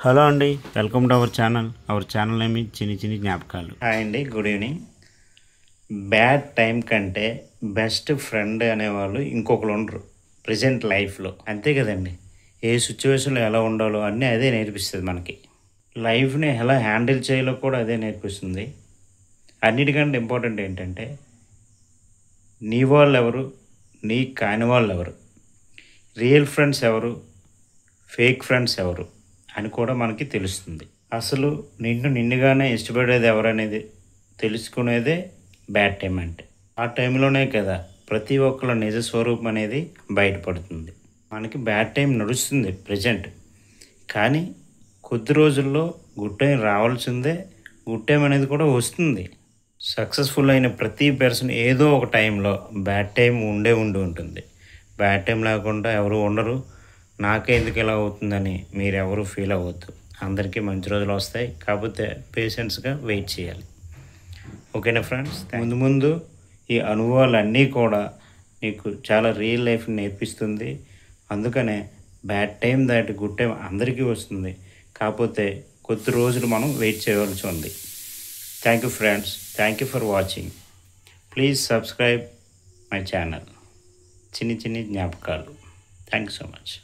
Hello అండి, welcome to our channel. Our channel ఏమి చిన్ని చిన్ని జ్ఞాపకాలు. హాయ్ అండి, గుడ్ ఈవినింగ్. బ్యాడ్ టైం కంటే బెస్ట్ ఫ్రెండ్ అనేవాళ్ళు ఇంకొకరు ఉండరు ప్రజెంట్ లైఫ్లో. అంతే కదండి, ఏ సిచ్యువేషన్లో ఎలా ఉండాలో అన్నీ అదే నేర్పిస్తుంది మనకి. లైఫ్ని ఎలా హ్యాండిల్ చేయాలో కూడా అదే నేర్పిస్తుంది. అన్నిటికంటే ఇంపార్టెంట్ ఏంటంటే నీ వాళ్ళు ఎవరు, నీ కాని వాళ్ళు ఎవరు, రియల్ ఫ్రెండ్స్ ఎవరు, ఫేక్ ఫ్రెండ్స్ ఎవరు అని కూడా మనకి తెలుస్తుంది. అసలు నిన్నుగానే ఇష్టపడేది ఎవరనేది తెలుసుకునేదే బ్యాడ్ టైం అంటే. ఆ టైంలోనే కదా ప్రతి ఒక్కళ్ళ నిజ స్వరూపం అనేది బయటపడుతుంది. మనకి బ్యాడ్ టైం నడుస్తుంది ప్రజెంట్, కానీ కొద్ది రోజుల్లో గుడ్ టైం రావాల్సిందే. గుడ్ టైం అనేది కూడా వస్తుంది. సక్సెస్ఫుల్ అయిన ప్రతి పర్సన్ ఏదో ఒక టైంలో బ్యాడ్ టైం ఉండి ఉంటుంది. బ్యాడ్ టైం లేకుండా ఎవరు ఉండరు. నాకే ఎందుకు ఇలా అవుతుందని మీరు ఎవరు ఫీల్ అవ్వద్దు. అందరికీ మంచి రోజులు వస్తాయి, కాకపోతే పేషెన్స్గా వెయిట్ చేయాలి. ఓకేనా ఫ్రెండ్స్? ముందు ఈ అనుభవాలన్నీ కూడా నీకు చాలా రియల్ లైఫ్ నేర్పిస్తుంది. అందుకనే బ్యాడ్ టైం దాటి గుడ్ టైం అందరికీ వస్తుంది, కాకపోతే కొద్ది రోజులు మనం వెయిట్ చేయవలసి ఉంది. Thank you friends, thank you for watching. Please subscribe my channel చిన్ని చిన్ని జ్ఞాపకాలు. Thank you so much.